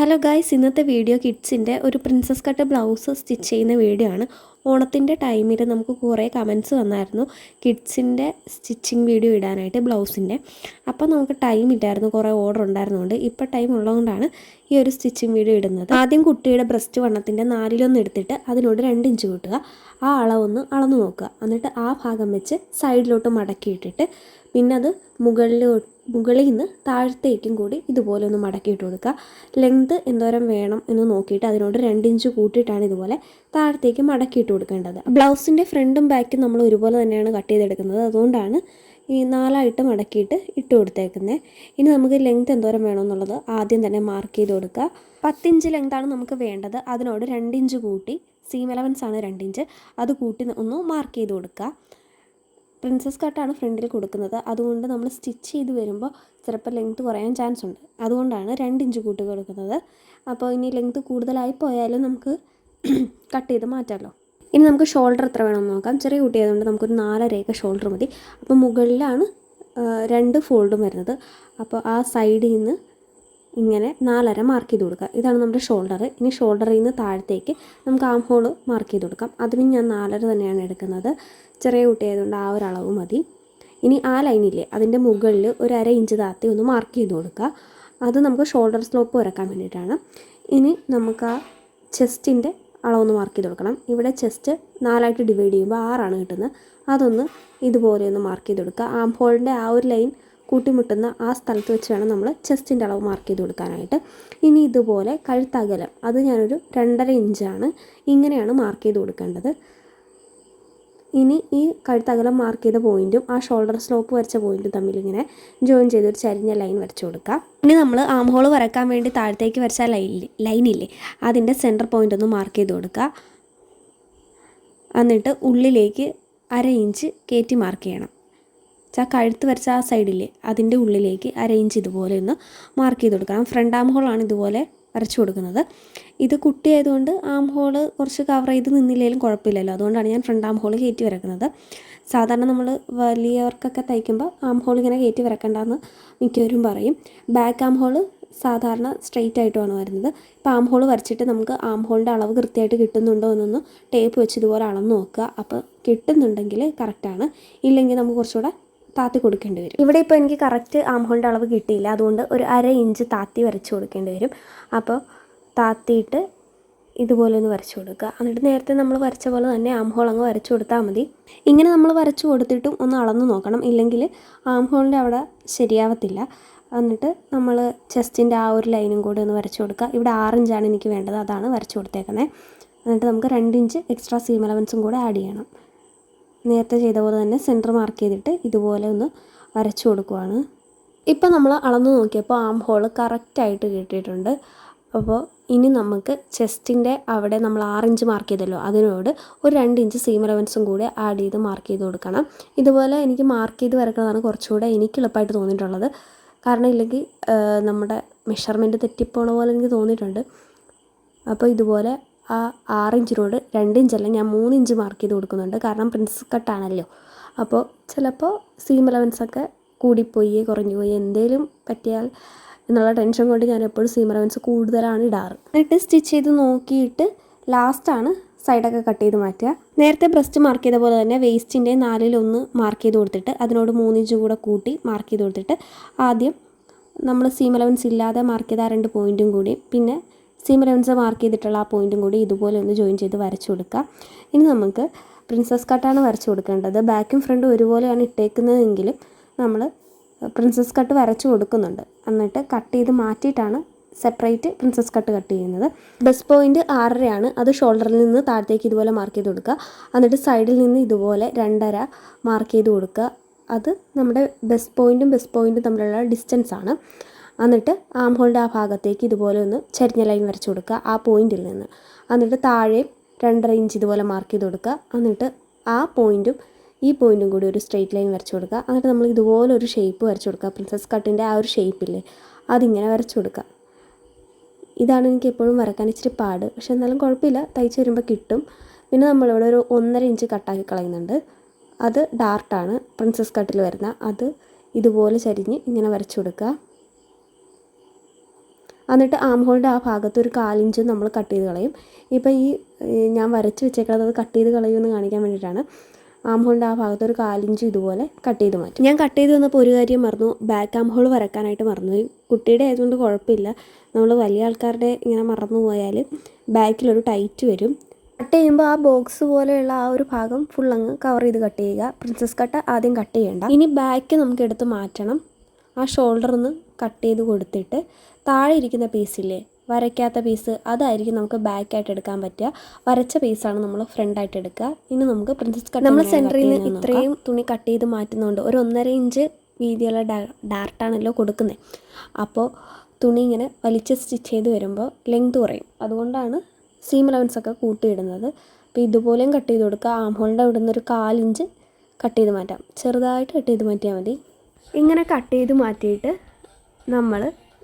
Hello guys, ഇന്നത്തെ video കിഡ്സിൻ്റെ ഒരു princess cut blouse stitch ചെയ്യുന്ന വീഡിയോ ആണ്. ഓണത്തിൻ്റെ ടൈമിൽ നമുക്ക് കുറേ കമൻറ്റ്സ് വന്നായിരുന്നു കിഡ്സിൻ്റെ സ്റ്റിച്ചിങ് വീഡിയോ ഇടാനായിട്ട് ബ്ലൗസിൻ്റെ. അപ്പോൾ നമുക്ക് ടൈം ഇല്ലായിരുന്നു, കുറേ ഓർഡർ ഉണ്ടായിരുന്നുകൊണ്ട്. ഇപ്പോൾ ടൈം ഉള്ളതുകൊണ്ടാണ് ഈ ഒരു സ്റ്റിച്ചിങ് വീഡിയോ ഇടുന്നത്. ആദ്യം കുട്ടിയുടെ ബ്രസ്റ്റ് വണ്ണത്തിൻ്റെ 4/1 എടുത്തിട്ട് അതിനോട് 2 ഇഞ്ച് കൂട്ടുക. ആ അളവൊന്ന് അളന്ന് നോക്കുക. എന്നിട്ട് ആ ഭാഗം വെച്ച് സൈഡിലോട്ട് മടക്കിയിട്ടിട്ട് പിന്നെ അത് മുകളിൽ നിന്ന് താഴത്തേക്കും കൂടി ഇതുപോലെ ഒന്ന് മടക്കിയിട്ട് കൊടുക്കുക. ലെങ്ത് എന്തോരം വേണം എന്ന് നോക്കിയിട്ട് അതിനോട് 2 ഇഞ്ച് കൂട്ടിയിട്ടാണ് ഇതുപോലെ താഴത്തേക്ക് മടക്കിയിട്ട് കൊടുക്കേണ്ടത്. ബ്ലൗസിൻ്റെ ഫ്രണ്ടും ബാക്കും നമ്മൾ ഒരുപോലെ തന്നെയാണ് കട്ട് ചെയ്തെടുക്കുന്നത്. അതുകൊണ്ടാണ് ഈ 4ആയിട്ട് മടക്കിയിട്ട് ഇട്ട് കൊടുത്തേക്കുന്നത്. ഇനി നമുക്ക് ലെങ്ത് എന്തോരം വേണമെന്നുള്ളത് ആദ്യം തന്നെ മാർക്ക് ചെയ്ത് കൊടുക്കുക. 10 ഇഞ്ച് ലെങ്താണ് നമുക്ക് വേണ്ടത്. അതിനോട് 2 ഇഞ്ച് കൂട്ടി, സീം അലവൻസ് ആണ് 2 ഇഞ്ച്, അത് കൂട്ടി ഒന്ന് മാർക്ക് ചെയ്ത് കൊടുക്കുക. പ്രിൻസസ് കട്ടാണ് ഫ്രണ്ടിൽ കൊടുക്കുന്നത്. അതുകൊണ്ട് നമ്മൾ സ്റ്റിച്ച് ചെയ്ത് വരുമ്പോൾ ചിലപ്പോൾ ലെങ്ത്ത് കുറയാൻ ചാൻസ് ഉണ്ട്. അതുകൊണ്ടാണ് 2 ഇഞ്ച് കൂട്ടി കൊടുക്കുന്നത്. അപ്പോൾ ഇനി ലെങ്ത്ത് കൂടുതലായി പോയാലും നമുക്ക് കട്ട് ചെയ്ത് മാറ്റാമല്ലോ. ഇനി നമുക്ക് ഷോൾഡർ എത്ര വേണമെന്ന് നോക്കാം. ചെറിയ കുട്ടിയായതുകൊണ്ട് നമുക്കൊരു 4.5 ഷോൾഡർ മതി. അപ്പോൾ മുകളിലാണ് 2 ഫോൾഡും വരുന്നത്. അപ്പോൾ ആ സൈഡിൽ നിന്ന് ഇങ്ങനെ 4.5 മാർക്ക് ചെയ്ത് കൊടുക്കുക. ഇതാണ് നമ്മുടെ ഷോൾഡർ. ഇനി ഷോൾഡറിൽ നിന്ന് താഴത്തേക്ക് നമുക്ക് ആം ഹോൾ മാർക്ക് ചെയ്ത് കൊടുക്കാം. അതിന് ഞാൻ 4.5 തന്നെയാണ് എടുക്കുന്നത്. ചെറിയ കുട്ടിയായതുകൊണ്ട് ആ ഒരു അളവ് മതി. ഇനി ആ ലൈനില്ലേ അതിൻ്റെ മുകളിൽ ഒരു 1/2 ഇഞ്ച് താത്തി ഒന്ന് മാർക്ക് ചെയ്ത് കൊടുക്കുക. അത് നമുക്ക് ഷോൾഡർ സ്ലോപ്പ് വരക്കാൻ വേണ്ടിയിട്ടാണ്. ഇനി നമുക്ക് ആ ചെസ്റ്റിൻ്റെ അളവൊന്ന് മാർക്ക് ചെയ്ത് കൊടുക്കണം. ഇവിടെ ചെസ്റ്റ് 4ആയിട്ട് ഡിവൈഡ് ചെയ്യുമ്പോൾ 6ആണ് കിട്ടുന്നത്. അതൊന്ന് ഇതുപോലെ ഒന്ന് മാർക്ക് ചെയ്ത് കൊടുക്കുക. ആം ഹോളിൻ്റെ ആ ഒരു ലൈൻ കൂട്ടിമുട്ടുന്ന ആ സ്ഥലത്ത് വെച്ച് വേണം നമ്മൾ ചെസ്റ്റിൻ്റെ അളവ് മാർക്ക് ചെയ്ത് കൊടുക്കാനായിട്ട്. ഇനി ഇതുപോലെ കഴുത്തകലം അത് ഞാനൊരു 2.5 ഇഞ്ചാണ്. ഇങ്ങനെയാണ് മാർക്ക് ചെയ്ത് കൊടുക്കേണ്ടത്. ഇനി ഈ കഴുത്തകലം മാർക്ക് ചെയ്ത പോയിൻറ്റും ആ ഷോൾഡർ സ്ലോപ്പ് വരച്ച പോയിൻറ്റും തമ്മിൽ ഇങ്ങനെ ജോയിൻ ചെയ്തൊരു ചരിഞ്ഞ ലൈൻ വരച്ച് കൊടുക്കുക. ഇനി നമ്മൾ ആം ഹോൾ വരക്കാൻ വേണ്ടി താഴത്തേക്ക് വരച്ച ലൈനില്ലേ അതിൻ്റെ സെൻറ്റർ പോയിൻ്റ് ഒന്ന് മാർക്ക് ചെയ്ത് കൊടുക്കുക. എന്നിട്ട് ഉള്ളിലേക്ക് 1/2 ഇഞ്ച് കയറ്റി മാർക്ക് ചെയ്യണം. കഴുത്ത് വരച്ച ആ സൈഡില്ലേ അതിൻ്റെ ഉള്ളിലേക്ക് 1/2 ഇഞ്ച് ഇതുപോലെ ഒന്ന് മാർക്ക് ചെയ്ത് കൊടുക്കണം. ഫ്രണ്ട് ആം ഹോളാണ് ഇതുപോലെ വരച്ചു കൊടുക്കുന്നത്. ഇത് കുട്ടിയായതുകൊണ്ട് ആം ഹോള് കുറച്ച് കവർ ചെയ്ത് നിന്നില്ലെങ്കിലും കുഴപ്പമില്ലല്ലോ. അതുകൊണ്ടാണ് ഞാൻ ഫ്രണ്ട് ആം ഹോൾ കയറ്റി വരക്കുന്നത്. സാധാരണ നമ്മൾ വലിയവർക്കൊക്കെ തയ്ക്കുമ്പോൾ ആം ഹോൾ ഇങ്ങനെ കയറ്റി വരക്കണ്ടെന്ന് മിക്കവരും പറയും. ബാക്ക് ആം ഹോൾ സാധാരണ സ്ട്രെയിറ്റ് ആയിട്ടുമാണ് വരുന്നത്. ഇപ്പോൾ ആം ഹോൾ വരച്ചിട്ട് നമുക്ക് ആം ഹോളിൻ്റെ അളവ് കൃത്യമായിട്ട് കിട്ടുന്നുണ്ടോ എന്നൊന്ന് ടേപ്പ് വെച്ച് ഇതുപോലെ അളന്ന് നോക്കുക. അപ്പോൾ കിട്ടുന്നുണ്ടെങ്കിൽ കറക്റ്റാണ്, ഇല്ലെങ്കിൽ നമുക്ക് കുറച്ചുകൂടെ താത്തി കൊടുക്കേണ്ടി വരും. ഇവിടെ ഇപ്പോൾ എനിക്ക് കറക്റ്റ് ആം ഹോളിൻ്റെ അളവ് കിട്ടിയില്ല. അതുകൊണ്ട് ഒരു 1/2 ഇഞ്ച് താത്തി വരച്ച് കൊടുക്കേണ്ടി വരും. അപ്പോൾ താത്തിയിട്ട് ഇതുപോലെ ഒന്ന് വരച്ച് കൊടുക്കുക. എന്നിട്ട് നേരത്തെ നമ്മൾ വരച്ച പോലെ തന്നെ ആം ഹോൾ അങ്ങ് വരച്ച് കൊടുത്താൽ മതി. ഇങ്ങനെ നമ്മൾ വരച്ച് കൊടുത്തിട്ടും ഒന്ന് അളന്ന് നോക്കണം, ഇല്ലെങ്കിൽ ആം ഹോളിൻ്റെ അവിടെ ശരിയാവത്തില്ല. എന്നിട്ട് നമ്മൾ ചെസ്റ്റിൻ്റെ ആ ഒരു ലൈനും കൂടി ഒന്ന് വരച്ച് കൊടുക്കുക. ഇവിടെ 6 ഇഞ്ചാണ് എനിക്ക് വേണ്ടത്, അതാണ് വരച്ച് കൊടുത്തേക്കുന്നത്. എന്നിട്ട് നമുക്ക് 2 ഇഞ്ച് എക്സ്ട്രാ സീം അലവൻസും കൂടെ ആഡ് ചെയ്യണം. നേരത്തെ ചെയ്ത പോലെ തന്നെ സെൻറ്റർ മാർക്ക് ചെയ്തിട്ട് ഇതുപോലെ ഒന്ന് വരച്ചു കൊടുക്കുവാണ്. ഇപ്പോൾ നമ്മൾ അളന്ന് നോക്കിയപ്പോൾ ആം ഹോൾ കറക്റ്റായിട്ട് കിട്ടിയിട്ടുണ്ട്. അപ്പോൾ ഇനി നമുക്ക് ചെസ്റ്റിൻ്റെ അവിടെ നമ്മൾ 6 ഇഞ്ച് മാർക്ക് ചെയ്തല്ലോ അതിനോട് ഒരു 2 ഇഞ്ച് സീം അലവൻസും കൂടെ ആഡ് ചെയ്ത് മാർക്ക് ചെയ്ത് കൊടുക്കണം. ഇതുപോലെ എനിക്ക് മാർക്ക് ചെയ്ത് വരക്കുന്നതാണ് കുറച്ചുകൂടെ എനിക്ക് എളുപ്പമായിട്ട് തോന്നിയിട്ടുള്ളത്. കാരണം ഇല്ലെങ്കിൽ നമ്മുടെ മെഷർമെൻറ്റ് തെറ്റിപ്പോണ പോലെ എനിക്ക് തോന്നിയിട്ടുണ്ട്. അപ്പോൾ ഇതുപോലെ ആ 6 ഇഞ്ചിനോട് 2 ഇഞ്ചല്ല, ഞാൻ 3 ഇഞ്ച് മാർക്ക് ചെയ്ത് കൊടുക്കുന്നുണ്ട്. കാരണം പ്രിൻസസ് കട്ടാണല്ലോ. അപ്പോൾ ചിലപ്പോൾ സീം അലവൻസൊക്കെ കൂടിപ്പോയി കുറഞ്ഞു പോയി എന്തെങ്കിലും പറ്റിയാൽ എന്നുള്ള ടെൻഷൻ കൊണ്ട് ഞാൻ എപ്പോഴും സീം അലവൻസ് കൂടുതലാണ് ഇടാറ്. എന്നിട്ട് സ്റ്റിച്ച് ചെയ്ത് നോക്കിയിട്ട് ലാസ്റ്റാണ് സൈഡൊക്കെ കട്ട് ചെയ്ത് മാറ്റുക. നേരത്തെ ബ്രസ്റ്റ് മാർക്ക് ചെയ്ത പോലെ തന്നെ വേസ്റ്റിൻ്റെ 4/1 മാർക്ക് ചെയ്ത് കൊടുത്തിട്ട് അതിനോട് 3 ഇഞ്ച് കൂടെ കൂട്ടി മാർക്ക് ചെയ്ത് കൊടുത്തിട്ട് ആദ്യം നമ്മൾ സീം അലവൻസ് ഇല്ലാതെ മാർക്ക് ചെയ്ത 2 പോയിൻറ്റും കൂടി പിന്നെ സീം അലവൻസ് മാർക്ക് ചെയ്തിട്ടുള്ള ആ പോയിൻറ്റും കൂടി ഇതുപോലെ ഒന്ന് ജോയിൻ ചെയ്ത് വരച്ച് കൊടുക്കുക. ഇനി നമുക്ക് പ്രിൻസസ് കട്ടാണ് വരച്ച് കൊടുക്കേണ്ടത്. ബാക്കും ഫ്രണ്ടും ഒരുപോലെയാണ് ഇട്ടേക്കുന്നതെങ്കിലും നമ്മൾ പ്രിൻസസ് കട്ട് വരച്ച് കൊടുക്കുന്നുണ്ട്. എന്നിട്ട് കട്ട് ചെയ്ത് മാറ്റിയിട്ടാണ് സെപ്പറേറ്റ് പ്രിൻസസ് കട്ട് ചെയ്യുന്നത്. ബസ് പോയിൻറ്റ് 6.5ആണ്. അത് ഷോൾഡറിൽ നിന്ന് താഴത്തേക്ക് ഇതുപോലെ മാർക്ക് ചെയ്ത് കൊടുക്കുക. എന്നിട്ട് സൈഡിൽ നിന്ന് ഇതുപോലെ 2.5 മാർക്ക് ചെയ്ത് കൊടുക്കുക. അത് നമ്മുടെ ബസ് പോയിൻറ്റും തമ്മിലുള്ള ഡിസ്റ്റൻസ് ആണ്. എന്നിട്ട് ആം ഹോളിൻ്റെ ആ ഭാഗത്തേക്ക് ഇതുപോലെ ഒന്ന് ചരിഞ്ഞ ലൈൻ വരച്ച് കൊടുക്കുക ആ പോയിൻറ്റിൽ നിന്ന്. എന്നിട്ട് താഴെ 2.5 ഇഞ്ച് ഇതുപോലെ മാർക്ക് ചെയ്ത് കൊടുക്കുക. എന്നിട്ട് ആ പോയിൻറ്റും ഈ പോയിൻറ്റും കൂടി ഒരു സ്ട്രെയിറ്റ് ലൈൻ വരച്ച് കൊടുക്കുക. എന്നിട്ട് നമ്മൾ ഇതുപോലെ ഒരു ഷേപ്പ് വരച്ച് കൊടുക്കുക. പ്രിൻസസ് കട്ടിൻ്റെ ആ ഒരു ഷേപ്പില്ലേ അതിങ്ങനെ വരച്ച് കൊടുക്കുക. ഇതാണ് എനിക്ക് എപ്പോഴും വരക്കാൻ ഇച്ചിരി പാട്, പക്ഷെ എന്നാലും കുഴപ്പമില്ല, തയ്ച്ച് വരുമ്പോൾ കിട്ടും. പിന്നെ നമ്മളിവിടെ ഒരു 1.5 ഇഞ്ച് കട്ടാക്കി കളയുന്നുണ്ട്. അത് ഡാർട്ടാണ് പ്രിൻസസ് കട്ടിൽ വരുന്ന. അത് ഇതുപോലെ ചരിഞ്ഞ് ഇങ്ങനെ വരച്ച് കൊടുക്കുക. എന്നിട്ട് ആം ഹോളിൻ്റെ ആ ഭാഗത്ത് ഒരു 1/4 ഇഞ്ച് നമ്മൾ കട്ട് ചെയ്ത് കളയും. ഇപ്പോൾ ഈ ഞാൻ വരച്ച് വെച്ചേക്കുന്നത് അത് കട്ട് ചെയ്ത് കളയുമെന്ന് കാണിക്കാൻ വേണ്ടിയിട്ടാണ്. ആം ഹോളിൻ്റെ ആ ഭാഗത്ത് ഒരു 1/4 ഇഞ്ച് ഇതുപോലെ കട്ട് ചെയ്ത് മാറ്റും. ഞാൻ കട്ട് ചെയ്ത് വന്നപ്പോൾ ഒരു കാര്യം മറന്നു, ബാക്ക് ആം ഹോൾ വരക്കാനായിട്ട് മറന്നുപോയി. കുട്ടിയുടെ ആയതുകൊണ്ട് കുഴപ്പമില്ല, നമ്മൾ വലിയ ആൾക്കാരുടെ ഇങ്ങനെ മറന്നു പോയാൽ ബാക്കിലൊരു ടൈറ്റ് വരും. കട്ട് ചെയ്യുമ്പോൾ ആ ബോക്സ് പോലെയുള്ള ആ ഒരു ഭാഗം ഫുൾ അങ്ങ് കവർ ചെയ്ത് കട്ട് ചെയ്യുക. പ്രിൻസസ് കട്ട് ആദ്യം കട്ട് ചെയ്യേണ്ട. ഇനി ബാക്ക് നമുക്ക് എടുത്ത് മാറ്റണം. ആ ഷോൾഡർ ഒന്ന് കട്ട് ചെയ്ത് കൊടുത്തിട്ട് താഴെ ഇരിക്കുന്ന പീസില്ലേ, വരയ്ക്കാത്ത പീസ്, അതായിരിക്കും നമുക്ക് ബാക്കായിട്ട് എടുക്കാൻ പറ്റുക. വരച്ച പീസാണ് നമ്മൾ ഫ്രണ്ടായിട്ട് എടുക്കുക. ഇനി നമുക്ക് പ്രിൻസസ് കട്ട് നമ്മൾ സെൻറ്ററിൽ നിന്ന് ഇത്രയും തുണി കട്ട് ചെയ്ത് മാറ്റുന്നതുകൊണ്ട് ഒരു 1.5 ഇഞ്ച് വീതിയുള്ള ഡാർട്ടാണല്ലോ കൊടുക്കുന്നത്. അപ്പോൾ തുണി ഇങ്ങനെ വലിച്ച് സ്റ്റിച്ച് ചെയ്ത് വരുമ്പോൾ ലെങ്ത് കുറയും. അതുകൊണ്ടാണ് സീം അലവൻസൊക്കെ കൂട്ടിയിടുന്നത്. അപ്പോൾ ഇതുപോലെയും കട്ട് ചെയ്ത് കൊടുക്കുക. ആം ഹോളിൻ്റെ അവിടെ നിന്ന് ഒരു 1/4 ഇഞ്ച് കട്ട് ചെയ്ത് മാറ്റാം. ചെറുതായിട്ട് കട്ട് ചെയ്ത് മാറ്റിയാൽ മതി. ഇങ്ങനെ കട്ട് ചെയ്ത് മാറ്റിയിട്ട് നമ്മൾ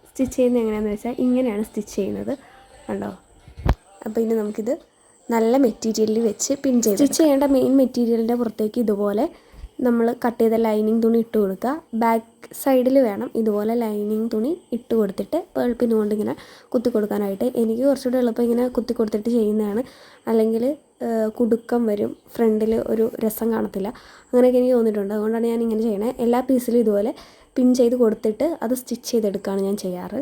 സ്റ്റിച്ച് ചെയ്യുന്നത് എങ്ങനെയാണെന്ന് വെച്ചാൽ ഇങ്ങനെയാണ് സ്റ്റിച്ച് ചെയ്യുന്നത്, കണ്ടോ. അപ്പോൾ ഇനി നമുക്കിത് നല്ല മെറ്റീരിയലിൽ വെച്ച് പിൻ ചെയ്ത് സ്റ്റിച്ച് ചെയ്യേണ്ട മെയിൻ മെറ്റീരിയലിൻ്റെ പുറത്തേക്ക് ഇതുപോലെ നമ്മൾ കട്ട് ചെയ്ത ലൈനിങ് തുണി ഇട്ട് കൊടുക്കുക. ബാക്ക് സൈഡിൽ വേണം ഇതുപോലെ ലൈനിങ് തുണി ഇട്ട് കൊടുത്തിട്ട് പേൾ പിൻ കൊണ്ട് ഇങ്ങനെ കുത്തി കൊടുക്കാനായിട്ട്. എനിക്ക് കുറച്ചുകൂടി എളുപ്പം ഇങ്ങനെ കുത്തി കൊടുത്തിട്ട് ചെയ്യുന്നതാണ്, അല്ലെങ്കിൽ കുടുക്കം വരും, ഫ്രണ്ടിൽ ഒരു രസം കാണത്തില്ല, അങ്ങനെയൊക്കെ എനിക്ക് തോന്നിയിട്ടുണ്ട്. അതുകൊണ്ടാണ് ഞാൻ ഇങ്ങനെ ചെയ്യണത്. എല്ലാ പീസിലും ഇതുപോലെ പിൻ ചെയ്ത് കൊടുത്തിട്ട് അത് സ്റ്റിച്ച് ചെയ്തെടുക്കുകയാണ് ഞാൻ ചെയ്യാറ്.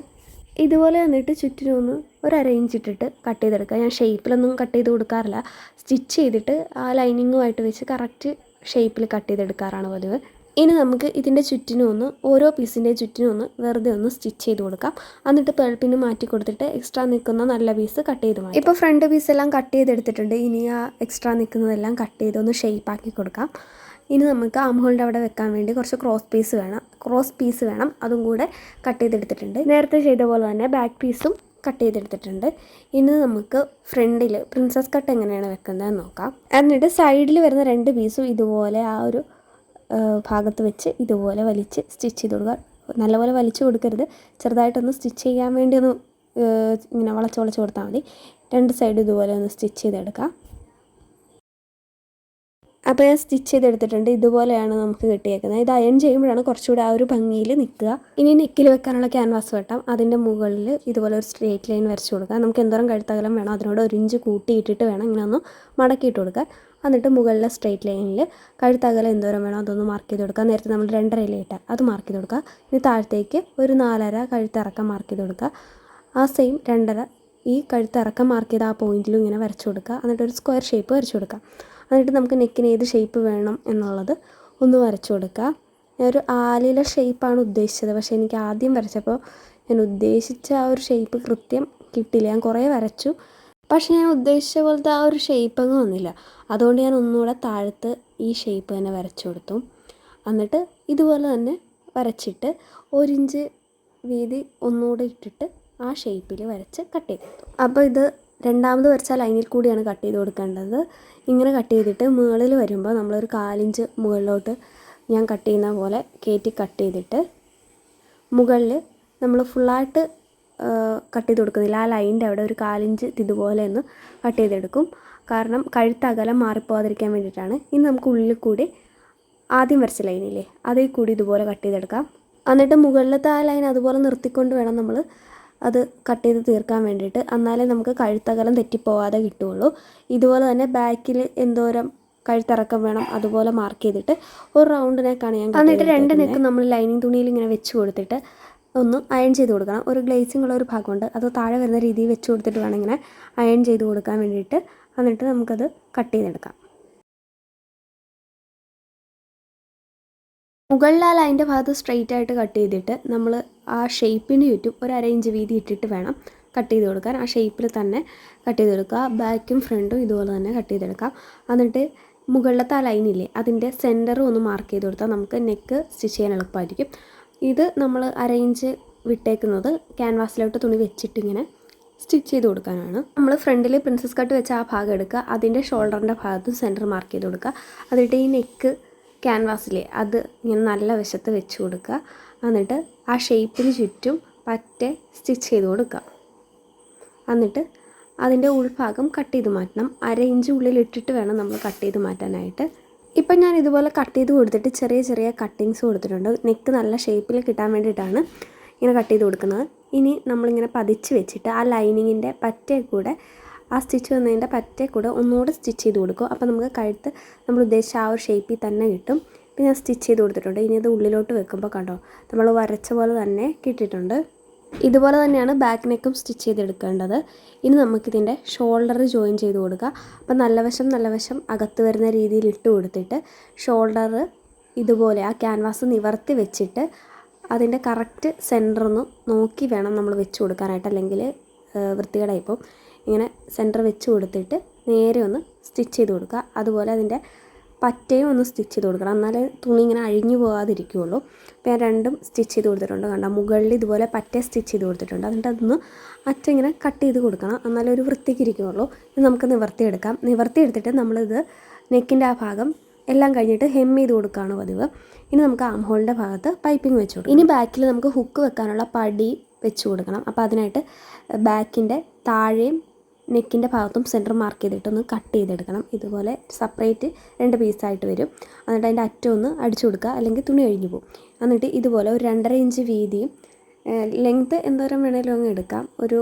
ഇതുപോലെ വന്നിട്ട് ചുറ്റിനൊന്ന് ഒരു 1/2 ഇഞ്ച് ഇട്ടിട്ട് കട്ട് ചെയ്തെടുക്കുക. ഞാൻ ഷേപ്പിലൊന്നും കട്ട് ചെയ്ത് കൊടുക്കാറില്ല, സ്റ്റിച്ച് ചെയ്തിട്ട് ആ ലൈനിങ്ങുമായിട്ട് വെച്ച് കറക്റ്റ് ഷേപ്പിൽ കട്ട് ചെയ്തെടുക്കാറാണ് പതിവ്. ഇനി നമുക്ക് ഇതിൻ്റെ ചുറ്റിനും ഒന്ന്, ഓരോ പീസിൻ്റെ ചുറ്റിനും ഒന്ന് വെറുതെ ഒന്ന് സ്റ്റിച്ച് ചെയ്ത് കൊടുക്കാം. എന്നിട്ട് പേൾപ്പിന് മാറ്റി കൊടുത്തിട്ട് എക്സ്ട്രാ നിൽക്കുന്ന നല്ല പീസ് കട്ട് ചെയ്ത് മാറ്റാം. ഇപ്പോൾ ഫ്രണ്ട് പീസെല്ലാം കട്ട് ചെയ്തെടുത്തിട്ടുണ്ട്. ഇനി ആ എക്സ്ട്രാ നിൽക്കുന്നതെല്ലാം കട്ട് ചെയ്തൊന്ന് ഷേപ്പാക്കി കൊടുക്കാം. ഇനി നമുക്ക് ആം ഹോളിൻ്റെ അവിടെ വെക്കാൻ വേണ്ടി കുറച്ച് ക്രോസ് പീസ് വേണം. അതും കൂടെ കട്ട് ചെയ്തെടുത്തിട്ടുണ്ട്. നേരത്തെ ചെയ്ത പോലെ തന്നെ ബാക്ക് പീസും കട്ട് ചെയ്തെടുത്തിട്ടുണ്ട്. ഇനി നമുക്ക് ഫ്രണ്ടിൽ പ്രിൻസസ് കട്ട് എങ്ങനെയാണ് വെക്കുന്നതെന്ന് നോക്കാം. എന്നിട്ട് സൈഡിൽ വരുന്ന 2 പീസും ഇതുപോലെ ആ ഒരു ഭാഗത്ത് വെച്ച് ഇതുപോലെ വലിച്ച് സ്റ്റിച്ച് ചെയ്ത് കൊടുക്കുക. നല്ലപോലെ വലിച്ചു കൊടുക്കരുത്, ചെറുതായിട്ടൊന്ന് സ്റ്റിച്ച് ചെയ്യാൻ വേണ്ടി ഒന്ന് ഇങ്ങനെ വളച്ച് കൊടുത്താൽ മതി. 2 സൈഡ് ഇതുപോലെ ഒന്ന് സ്റ്റിച്ച് ചെയ്തെടുക്കാം. അപ്പോൾ ഞാൻ സ്റ്റിച്ച് ചെയ്തെടുത്തിട്ടുണ്ട്. ഇതുപോലെയാണ് നമുക്ക് കിട്ടിയേക്കുന്നത്. ഇത് അയൺ ചെയ്യുമ്പോഴാണ് കുറച്ചുകൂടി ആ ഒരു ഭംഗിയിൽ നിൽക്കുക. ഇനി നെക്കിൽ വെക്കാനുള്ള ക്യാൻവാസ് വെട്ടാം. അതിൻ്റെ മുകളിൽ ഇതുപോലെ ഒരു സ്ട്രേറ്റ് ലൈൻ വരച്ച് കൊടുക്കുക. നമുക്ക് എന്തോരം കഴുത്തകലം വേണം അതിനോട് 1 ഇഞ്ച് കൂട്ടിയിട്ടിട്ട് വേണം ഇങ്ങനെ ഒന്ന് മടക്കിയിട്ട് കൊടുക്കാൻ. എന്നിട്ട് മുകളിലെ സ്ട്രേറ്റ് ലൈനിൽ കഴുത്തകലം എന്തോരം വേണം അതൊന്ന് മാർക്ക് ചെയ്ത് കൊടുക്കുക. നേരത്തെ നമ്മൾ 2.5 ഇട്ട അത് മാർക്ക് ചെയ്ത് കൊടുക്കുക. ഇനി താഴത്തേക്ക് ഒരു 4.5 കഴുത്തിറക്കം മാർക്ക് ചെയ്ത് കൊടുക്കുക. ആ സെയിം 2.5 ഈ കഴുത്തിറക്കം മാർക്ക് ചെയ്ത് ആ പോയിന്റിലും ഇങ്ങനെ വരച്ച് കൊടുക്കുക. എന്നിട്ട് ഒരു സ്ക്വയർ ഷേപ്പ് വരച്ച് കൊടുക്കുക. എന്നിട്ട് നമുക്ക് നെക്കിന് ഏത് ഷേപ്പ് വേണം എന്നുള്ളത് ഒന്ന് വരച്ചു കൊടുക്കുക. ഞാനൊരു ആലില ഷേപ്പാണ് ഉദ്ദേശിച്ചത്, പക്ഷേ എനിക്ക് ആദ്യം വരച്ചപ്പോൾ ഞാൻ ഉദ്ദേശിച്ച ആ ഒരു ഷേപ്പ് കൃത്യം കിട്ടില്ല. ഞാൻ കുറേ വരച്ചു, പക്ഷേ ഞാൻ ഉദ്ദേശിച്ച പോലത്തെ ആ ഒരു ഷേപ്പ് അങ്ങ് വന്നില്ല. അതുകൊണ്ട് ഞാൻ ഒന്നുകൂടെ താഴത്ത് ഈ ഷേപ്പ് തന്നെ വരച്ചു കൊടുത്തു. എന്നിട്ട് ഇതുപോലെ തന്നെ വരച്ചിട്ട് 1 ഇഞ്ച് വീതി ഒന്നുകൂടെ ഇട്ടിട്ട് ആ ഷേപ്പിൽ വരച്ച് കട്ട് ചെയ്ത് കൊടുത്തു. അപ്പോൾ ഇത് രണ്ടാമത് വരച്ച ലൈനിൽ കൂടിയാണ് കട്ട് ചെയ്ത് കൊടുക്കേണ്ടത്. ഇങ്ങനെ കട്ട് ചെയ്തിട്ട് മുകളിൽ വരുമ്പോൾ നമ്മളൊരു 1/4 ഇഞ്ച് മുകളിലോട്ട് ഞാൻ കട്ട് ചെയ്യുന്ന പോലെ കയറ്റി കട്ട് ചെയ്തിട്ട് മുകളിൽ നമ്മൾ ഫുള്ളായിട്ട് കട്ട് ചെയ്ത് കൊടുക്കുന്നില്ല. ആ ലൈനിൻ്റെ അവിടെ ഒരു 1/4 ഇഞ്ച് ഇതുപോലെ ഒന്ന് കട്ട് ചെയ്തെടുക്കും. കാരണം കഴുത്തകലം മാറിപ്പോകാതിരിക്കാൻ വേണ്ടിയിട്ടാണ്. ഇനി നമുക്ക് ഉള്ളിൽ കൂടി ആദ്യം വരച്ച ലൈനില്ലേ അതേ കൂടി ഇതുപോലെ കട്ട് ചെയ്തെടുക്കാം. എന്നിട്ട് മുകളിലത്തെ ആ ലൈൻ അതുപോലെ നിർത്തിക്കൊണ്ട് വേണം നമ്മൾ അത് കട്ട് ചെയ്ത് തീർക്കാൻ വേണ്ടിയിട്ട്. എന്നാലേ നമുക്ക് കഴുത്തകലം തെറ്റിപ്പോവാതെ കിട്ടുകയുള്ളൂ. ഇതുപോലെ തന്നെ ബാക്കിൽ എന്തോരം കഴുത്തിറക്കം വേണം അതുപോലെ മാർക്ക് ചെയ്തിട്ട് ഒരു റൗണ്ട് നെക്കാണ് ഞാൻ. എന്നിട്ട് 2 നെക്ക് നമ്മൾ ലൈനിങ് തുണിയിൽ ഇങ്ങനെ വെച്ച് കൊടുത്തിട്ട് ഒന്ന് അയൺ ചെയ്ത് കൊടുക്കണം. ഒരു ഗ്ലേസിംഗ് ഉള്ള ഒരു ഭാഗമുണ്ട്, അത് താഴെ വരുന്ന രീതിയിൽ വെച്ച് കൊടുത്തിട്ട് വേണം ഇങ്ങനെ അയൺ ചെയ്ത് കൊടുക്കാൻ വേണ്ടിയിട്ട്. എന്നിട്ട് നമുക്കത് കട്ട് ചെയ്തെടുക്കാം. മുകളിൽ ആ ലൈൻ്റെ ഭാഗത്ത് സ്ട്രെയിറ്റ് ആയിട്ട് കട്ട് ചെയ്തിട്ട് നമ്മൾ ആ ഷേപ്പിന് ചുറ്റും ഒരു 1/2 ഇഞ്ച് വീതി ഇട്ടിട്ട് വേണം കട്ട് ചെയ്ത് കൊടുക്കാൻ. ആ ഷേപ്പിൽ തന്നെ കട്ട് ചെയ്ത് കൊടുക്കുക. ബാക്കും ഫ്രണ്ടും ഇതുപോലെ തന്നെ കട്ട് ചെയ്തെടുക്കാം. എന്നിട്ട് മുകളിലത്തെ ആ ലൈനില്ലേ അതിൻ്റെ സെൻറ്ററും ഒന്ന് മാർക്ക് ചെയ്ത് കൊടുത്താൽ നമുക്ക് നെക്ക് സ്റ്റിച്ച് ചെയ്യാൻ എളുപ്പമായിരിക്കും. ഇത് നമ്മൾ 1/2 ഇഞ്ച് വിട്ടേക്കുന്നത് ക്യാൻവാസിലോട്ട് തുണി വെച്ചിട്ടിങ്ങനെ സ്റ്റിച്ച് ചെയ്ത് കൊടുക്കാനാണ്. നമ്മൾ ഫ്രണ്ടിൽ പ്രിൻസസ് കട്ട് വെച്ച ആ ഭാഗം എടുക്കുക, അതിൻ്റെ ഷോൾഡറിൻ്റെ ഭാഗത്ത് സെൻറ്റർ മാർക്ക് ചെയ്ത് കൊടുക്കുക. എന്നിട്ട് ഈ നെക്ക് ക്യാൻവാസിലെ അത് ഇങ്ങനെ നല്ല വശത്ത് വെച്ച് കൊടുക്കുക. എന്നിട്ട് ആ ഷേപ്പിന് ചുറ്റും പറ്റെ സ്റ്റിച്ച് ചെയ്ത് കൊടുക്കുക. എന്നിട്ട് അതിൻ്റെ ഉൾഭാഗം കട്ട് ചെയ്ത് മാറ്റണം. 1/2 ഇഞ്ച് ഉള്ളിലിട്ടിട്ട് വേണം നമ്മൾ കട്ട് ചെയ്ത് മാറ്റാനായിട്ട്. ഇപ്പം ഞാൻ ഇതുപോലെ കട്ട് ചെയ്ത് കൊടുത്തിട്ട് ചെറിയ ചെറിയ കട്ടിങ്സ് കൊടുത്തിട്ടുണ്ട്. നെക്ക് നല്ല ഷേപ്പിൽ കിട്ടാൻ വേണ്ടിയിട്ടാണ് ഇങ്ങനെ കട്ട് ചെയ്ത് കൊടുക്കുന്നത്. ഇനി നമ്മളിങ്ങനെ പതിച്ച് വെച്ചിട്ട് ആ ലൈനിങ്ങിൻ്റെ പറ്റേ കൂടെ ആ സ്റ്റിച്ച് വന്നതിൻ്റെ പറ്റേ കൂടെ ഒന്നുകൂടെ സ്റ്റിച്ച് ചെയ്ത് കൊടുക്കും. അപ്പോൾ നമുക്ക് കഴുത്ത് നമ്മൾ ഉദ്ദേശിച്ച ആ ഒരു ഷേപ്പിൽ തന്നെ കിട്ടും. ഇപ്പം ഞാൻ സ്റ്റിച്ച് ചെയ്ത് കൊടുത്തിട്ടുണ്ട്. ഇനി അത് ഉള്ളിലോട്ട് വെക്കുമ്പോൾ കണ്ടോ നമ്മൾ വരച്ച പോലെ തന്നെ കിട്ടിയിട്ടുണ്ട്. ഇതുപോലെ തന്നെയാണ് ബാക്ക് നെക്കും സ്റ്റിച്ച് ചെയ്തെടുക്കേണ്ടത്. ഇനി നമുക്കിതിൻ്റെ ഷോൾഡർ ജോയിൻ ചെയ്ത് കൊടുക്കുക. അപ്പം നല്ല വശം അകത്ത് വരുന്ന രീതിയിൽ ഇട്ട് കൊടുത്തിട്ട് ഷോൾഡർ ഇതുപോലെ ആ ക്യാൻവാസ് നിവർത്തി വെച്ചിട്ട് അതിൻ്റെ കറക്റ്റ് സെൻറ്ററൊന്ന് നോക്കി വേണം നമ്മൾ വെച്ച് കൊടുക്കാനായിട്ട്, അല്ലെങ്കിൽ വൃത്തികേടായിപ്പോൾ. ഇങ്ങനെ സെൻറ്റർ വെച്ച് കൊടുത്തിട്ട് നേരെ ഒന്ന് സ്റ്റിച്ച് ചെയ്ത് കൊടുക്കുക. അതുപോലെ അതിൻ്റെ പറ്റയും ഒന്ന് സ്റ്റിച്ച് ചെയ്ത് കൊടുക്കണം, എന്നാലേ തുണി ഇങ്ങനെ അഴിഞ്ഞു പോകാതിരിക്കുകയുള്ളൂ. അപ്പോൾ ഞാൻ രണ്ടും സ്റ്റിച്ച് ചെയ്ത് കൊടുത്തിട്ടുണ്ട്. കണ്ടോ, മുകളിൽ ഇതുപോലെ പറ്റ സ്റ്റിച്ച് ചെയ്ത് കൊടുത്തിട്ടുണ്ട്. എന്നിട്ട് അതൊന്ന് അറ്റ ഇങ്ങനെ കട്ട് ചെയ്ത് കൊടുക്കണം, എന്നാലേ ഒരു വൃത്തിക്ക് ഇരിക്കുകയുള്ളൂ. ഇത് നമുക്ക് നിവർത്തിയെടുക്കാം. നിവർത്തിയെടുത്തിട്ട് നമ്മളിത് നെക്കിൻ്റെ ആ ഭാഗം എല്ലാം കഴിഞ്ഞിട്ട് ഹെം ചെയ്ത് കൊടുക്കുകയാണ് പതിവ്. ഇനി നമുക്ക് ആം ഹോളിൻ്റെ ഭാഗത്ത് പൈപ്പിംഗ് വെച്ച് കൊടുക്കണം. ഇനി ബാക്കിൽ നമുക്ക് ഹുക്ക് വെക്കാനുള്ള പടി വെച്ച് കൊടുക്കണം. അപ്പോൾ അതിനായിട്ട് ബാക്കിൻ്റെ താഴെയും നെക്കിൻ്റെ ഭാഗത്തും സെൻറ്റർ മാർക്ക് ചെയ്തിട്ടൊന്ന് കട്ട് ചെയ്തെടുക്കണം. ഇതുപോലെ സെപ്പറേറ്റ് 2 പീസായിട്ട് വരും. എന്നിട്ട് അതിൻ്റെ അറ്റം ഒന്ന് അടിച്ചു കൊടുക്കുക, അല്ലെങ്കിൽ തുണി അഴിഞ്ഞു പോകും. എന്നിട്ട് ഇതുപോലെ ഒരു 2.5 ഇഞ്ച് വീതിയും ലെങ്ത്ത് എന്തോരം വേണേലും അങ്ങ് എടുക്കാം. ഒരു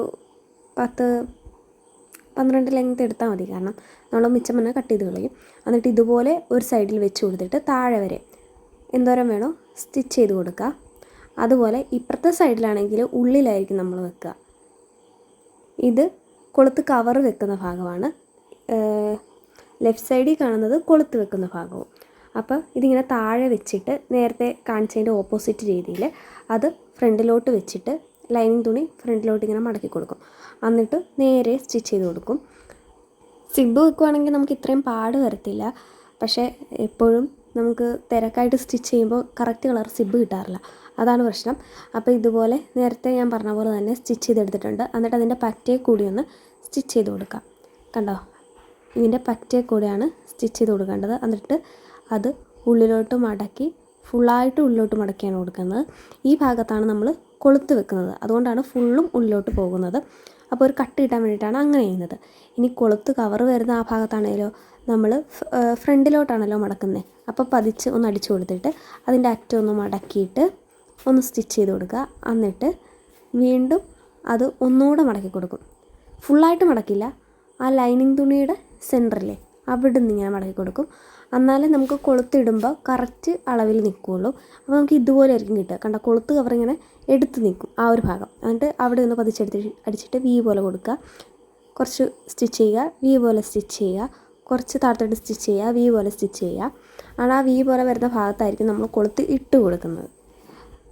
10-12 ലെങ്ത്ത് എടുത്താൽ മതി, കാരണം നമ്മൾ മിച്ചം തന്നെ കട്ട് ചെയ്ത് കളയും. എന്നിട്ട് ഇതുപോലെ ഒരു സൈഡിൽ വെച്ച് കൊടുത്തിട്ട് താഴെ വരെ എന്തോരം വേണോ സ്റ്റിച്ച് ചെയ്ത് കൊടുക്കുക. അതുപോലെ ഇപ്പുറത്തെ സൈഡിലാണെങ്കിൽ ഉള്ളിലായിരിക്കും നമ്മൾ വെക്കുക. ഇത് കൊളുത്ത് കവർ വെക്കുന്ന ഭാഗമാണ്. ലെഫ്റ്റ് സൈഡിൽ കാണുന്നത് കൊളുത്ത് വെക്കുന്ന ഭാഗവും. അപ്പോൾ ഇതിങ്ങനെ താഴെ വെച്ചിട്ട് നേരത്തെ കാണിച്ചതിൻ്റെ ഓപ്പോസിറ്റ് രീതിയിൽ അത് ഫ്രണ്ടിലോട്ട് വെച്ചിട്ട് ലൈനിങ് തുണി ഫ്രണ്ടിലോട്ട് ഇങ്ങനെ മടക്കി കൊടുക്കും. എന്നിട്ട് നേരെ സ്റ്റിച്ച് ചെയ്ത് കൊടുക്കും. സിബ് വെക്കുവാണെങ്കിൽ നമുക്ക് ഇത്രയും പാട് വരത്തില്ല. പക്ഷേ എപ്പോഴും നമുക്ക് തിരക്കായിട്ട് സ്റ്റിച്ച് ചെയ്യുമ്പോൾ കറക്റ്റ് കളർ സിബ് കിട്ടാറില്ല, അതാണ് പ്രശ്നം. അപ്പോൾ ഇതുപോലെ നേരത്തെ ഞാൻ പറഞ്ഞ പോലെ തന്നെ സ്റ്റിച്ച് ചെയ്തെടുത്തിട്ടുണ്ട്. എന്നിട്ട് അതിൻ്റെ പറ്റേ കൂടി ഒന്ന് സ്റ്റിച്ച് ചെയ്ത് കൊടുക്കാം. കണ്ടോ, ഇതിൻ്റെ പറ്റേ കൂടെയാണ് സ്റ്റിച്ച് ചെയ്ത് കൊടുക്കേണ്ടത്. എന്നിട്ട് അത് ഉള്ളിലോട്ട് മടക്കി ഫുള്ളായിട്ട് ഉള്ളിലോട്ട് മടക്കിയാണ് കൊടുക്കുന്നത്. ഈ ഭാഗത്താണ് നമ്മൾ കൊളുത്ത് വെക്കുന്നത്, അതുകൊണ്ടാണ് ഫുള്ളും ഉള്ളിലോട്ട് പോകുന്നത്. അപ്പോൾ ഒരു കട്ട് കിട്ടാൻ വേണ്ടിയിട്ടാണ് അങ്ങനെ ചെയ്യുന്നത്. ഇനി കൊളുത്ത് കവർ വരുന്ന ആ ഭാഗത്താണേലോ നമ്മൾ ഫ്രണ്ടിലോട്ടാണല്ലോ മടക്കുന്നത്. അപ്പോൾ പതിച്ച് ഒന്ന് അടിച്ചു കൊടുത്തിട്ട് അതിൻ്റെ അറ്റം ഒന്ന് മടക്കിയിട്ട് ഒന്ന് സ്റ്റിച്ച് ചെയ്ത് കൊടുക്കുക. എന്നിട്ട് വീണ്ടും അത് ഒന്നുകൂടെ മടക്കി കൊടുക്കും. ഫുള്ളായിട്ട് മടക്കില്ല, ആ ലൈനിങ് തുണിയുടെ സെൻറ്ററിലെ അവിടെ നിന്ന് ഇങ്ങനെ മടക്കി കൊടുക്കും. എന്നാലേ നമുക്ക് കൊളുത്തിടുമ്പോൾ കറക്റ്റ് അളവിൽ നിൽക്കുകയുള്ളൂ. അപ്പോൾ നമുക്ക് ഇതുപോലെ ആയിരിക്കും കിട്ടുക. കണ്ട, കൊളുത്ത് കവർ ഇങ്ങനെ എടുത്ത് നിൽക്കും ആ ഒരു ഭാഗം. എന്നിട്ട് അവിടെ നിന്ന് അടിച്ചിട്ട് വി പോലെ കൊടുക്കുക. കുറച്ച് സ്റ്റിച്ച് ചെയ്യുക, വി പോലെ സ്റ്റിച്ച് ചെയ്യുക, കുറച്ച് താഴത്തോട്ട് സ്റ്റിച്ച് ചെയ്യുക, വി പോലെ സ്റ്റിച്ച് ചെയ്യുക. ആണ് ആ വി പോലെ വരുന്ന ഭാഗത്തായിരിക്കും നമ്മൾ കൊളുത്ത് ഇട്ട് കൊടുക്കുന്നത്.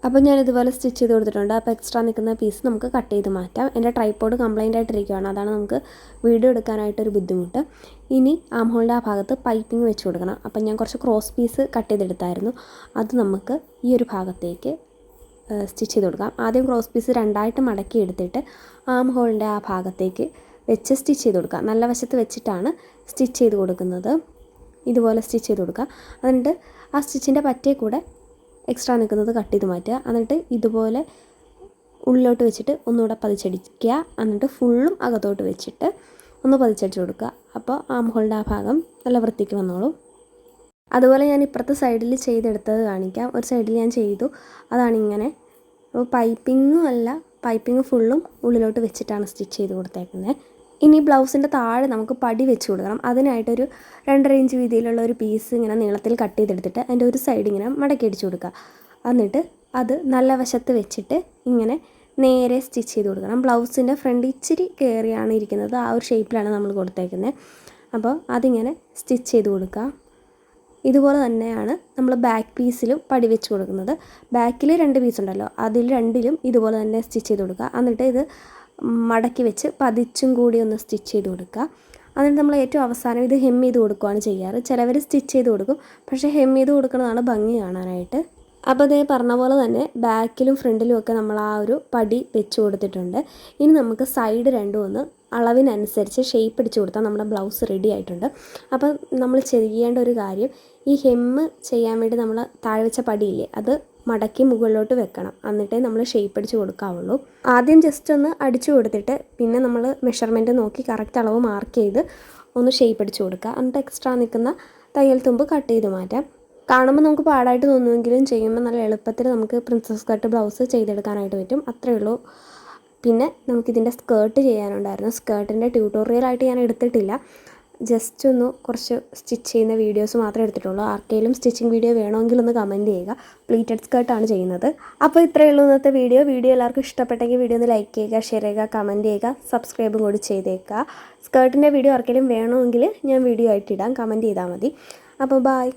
അപ്പോൾ ഞാൻ ഇതുപോലെ സ്റ്റിച്ച് ചെയ്ത് കൊടുത്തിട്ടുണ്ട്. അപ്പോൾ എക്സ്ട്രാ നിൽക്കുന്ന പീസ് നമുക്ക് കട്ട് ചെയ്ത് മാറ്റാം. എൻ്റെ ട്രൈപോഡ് കംപ്ലൈൻ്റ് ആയിട്ടിരിക്കുകയാണ്, അതാണ് നമുക്ക് വീഡിയോ എടുക്കാനായിട്ടൊരു ബുദ്ധിമുട്ട്. ഇനി ആം ഹോളിൻ്റെ ആ ഭാഗത്ത് പൈപ്പിംഗ് വെച്ച് കൊടുക്കണം. അപ്പം ഞാൻ കുറച്ച് ക്രോസ് പീസ് കട്ട് ചെയ്തെടുത്തായിരുന്നു, അത് നമുക്ക് ഈ ഒരു ഭാഗത്തേക്ക് സ്റ്റിച്ച് ചെയ്ത് കൊടുക്കാം. ആദ്യം ക്രോസ് പീസ് 2ആയിട്ട് മടക്കി എടുത്തിട്ട് ആം ഹോളിൻ്റെ ആ ഭാഗത്തേക്ക് വെച്ച് സ്റ്റിച്ച് ചെയ്ത് കൊടുക്കുക. നല്ല വശത്ത് വെച്ചിട്ടാണ് സ്റ്റിച്ച് ചെയ്ത് കൊടുക്കുന്നത്. ഇതുപോലെ സ്റ്റിച്ച് ചെയ്ത് കൊടുക്കുക. എന്നിട്ട് ആ സ്റ്റിച്ചിൻ്റെ പറ്റേ കൂടെ എക്സ്ട്രാ നിൽക്കുന്നത് കട്ട് ചെയ്ത് മാറ്റുക. എന്നിട്ട് ഇതുപോലെ ഉള്ളിലോട്ട് വെച്ചിട്ട് ഒന്നുകൂടെ പതിച്ചടിക്കുക. എന്നിട്ട് ഫുള്ളും അകത്തോട്ട് വെച്ചിട്ട് ഒന്ന് പതിച്ചടിച്ച് കൊടുക്കുക. അപ്പോൾ ആം ഹോളിൻ്റെ ആ ഭാഗം നല്ല വൃത്തിക്ക് വന്നോളും. അതുപോലെ ഞാൻ ഇപ്പുറത്തെ സൈഡിൽ ചെയ്തെടുത്തത് കാണിക്കാം. ഒരു സൈഡിൽ ഞാൻ ചെയ്തു, അതാണിങ്ങനെ. അപ്പോൾ പൈപ്പിങ്ങും അല്ല, പൈപ്പിംഗ് ഫുള്ളും ഉള്ളിലോട്ട് വെച്ചിട്ടാണ് സ്റ്റിച്ച് ചെയ്ത് കൊടുത്തേക്കുന്നത്. ഇനി ബ്ലൗസിൻ്റെ താഴെ നമുക്ക് പടി വെച്ച് കൊടുക്കണം. അതിനായിട്ടൊരു 2.5 ഇഞ്ച് വീതിയിലുള്ള ഒരു പീസ് ഇങ്ങനെ നീളത്തിൽ കട്ട് ചെയ്തെടുത്തിട്ട് അതിൻ്റെ ഒരു സൈഡ് ഇങ്ങനെ മടക്കി അടിച്ച് കൊടുക്കുക. എന്നിട്ട് അത് നല്ല വശത്ത് വെച്ചിട്ട് ഇങ്ങനെ നേരെ സ്റ്റിച്ച് ചെയ്ത് കൊടുക്കണം. ബ്ലൗസിൻ്റെ ഫ്രണ്ട് ഇച്ചിരി കയറിയാണ് ഇരിക്കുന്നത്, ആ ഒരു ഷേപ്പിലാണ് നമ്മൾ കൊടുത്തേക്കുന്നത്. അപ്പോൾ അതിങ്ങനെ സ്റ്റിച്ച് ചെയ്ത് കൊടുക്കുക. ഇതുപോലെ തന്നെയാണ് നമ്മൾ ബാക്ക് പീസിലും പടി വെച്ച് കൊടുക്കുന്നത്. ബാക്കിൽ 2 പീസ് ഉണ്ടല്ലോ, അതിൽ 2ലും ഇതുപോലെ തന്നെ സ്റ്റിച്ച് ചെയ്ത് കൊടുക്കുക. എന്നിട്ട് ഇത് മടക്കി വെച്ച് പതിച്ചും കൂടി ഒന്ന് സ്റ്റിച്ച് ചെയ്ത് കൊടുക്കുക. എന്നിട്ട് നമ്മൾ ഏറ്റവും അവസാനം ഇത് ഹെം ചെയ്ത് കൊടുക്കുകയാണ് ചെയ്യാറ്. ചിലവർ സ്റ്റിച്ച് ചെയ്ത് കൊടുക്കും, പക്ഷേ ഹെം ചെയ്ത് കൊടുക്കുന്നതാണ് ഭംഗി കാണാനായിട്ട്. അപ്പോൾ അതേ പറഞ്ഞ പോലെ തന്നെ ബാക്കിലും ഫ്രണ്ടിലും ഒക്കെ നമ്മൾ ആ ഒരു പടി വെച്ച് കൊടുത്തിട്ടുണ്ട്. ഇനി നമുക്ക് സൈഡ് രണ്ടും ഒന്ന് അളവിനനുസരിച്ച് ഷേപ്പ് അടിച്ച് കൊടുത്താൽ നമ്മുടെ ബ്ലൗസ് റെഡി ആയിട്ടുണ്ട്. അപ്പം നമ്മൾ ചെയ്യേണ്ട ഒരു കാര്യം, ഈ ഹെമ്മ് ചെയ്യാൻ വേണ്ടി നമ്മൾ താഴെ വെച്ച പടിയില്ലേ, അത് മടക്കി മുകളിലോട്ട് വെക്കണം. എന്നിട്ടേ നമ്മൾ ഷേപ്പ് അടിച്ച് കൊടുക്കാവുള്ളൂ. ആദ്യം ജസ്റ്റ് ഒന്ന് അടിച്ചു കൊടുത്തിട്ട് പിന്നെ നമ്മൾ മെഷർമെൻറ്റ് നോക്കി കറക്റ്റ് അളവ് മാർക്ക് ചെയ്ത് ഒന്ന് ഷേപ്പ് അടിച്ച് കൊടുക്കുക. എന്നിട്ട് എക്സ്ട്രാ നിൽക്കുന്ന തയ്യൽ തുമ്പ് കട്ട് ചെയ്ത് മാറ്റാം. കാണുമ്പോൾ നമുക്ക് പാടായിട്ട് തോന്നുമെങ്കിലും ചെയ്യുമ്പോൾ നല്ല എളുപ്പത്തിൽ നമുക്ക് പ്രിൻസസ് കട്ട് ബ്ലൗസ് ചെയ്തെടുക്കാനായിട്ട് പറ്റും. അത്രയേ ഉള്ളൂ. പിന്നെ നമുക്കിതിൻ്റെ സ്കേർട്ട് ചെയ്യാനുണ്ടായിരുന്നു. സ്കേർട്ടിൻ്റെ ട്യൂട്ടോറിയലായിട്ട് ഞാൻ എടുത്തിട്ടില്ല, ജസ്റ്റ് ഒന്ന് കുറച്ച് സ്റ്റിച്ച് ചെയ്യുന്ന വീഡിയോസ് മാത്രമേ എടുത്തിട്ടുള്ളൂ. ആർക്കെങ്കിലും സ്റ്റിച്ചിങ് വീഡിയോ വേണമെങ്കിൽ ഒന്ന് കമൻറ്റ് ചെയ്യുക. പ്ലീറ്റഡ് സ്കേർട്ടാണ് ചെയ്യുന്നത്. അപ്പോൾ ഇത്രയേ ഉള്ളൂ ഇന്നത്തെ വീഡിയോ. എല്ലാവർക്കും ഇഷ്ടപ്പെട്ടെങ്കിൽ വീഡിയോ ഒന്ന് ലൈക്ക് ചെയ്യുക, ഷെയർ ചെയ്യുക, കമൻറ്റ് ചെയ്യുക, സബ്സ്ക്രൈബും കൂടി ചെയ്തേക്കുക. സ്കേർട്ടിൻ്റെ വീഡിയോ ആർക്കെങ്കിലും വേണമെങ്കിൽ ഞാൻ വീഡിയോ ആയിട്ട് ഇടാം, കമൻറ്റ് ചെയ്താൽ മതി. അപ്പോൾ ബൈ.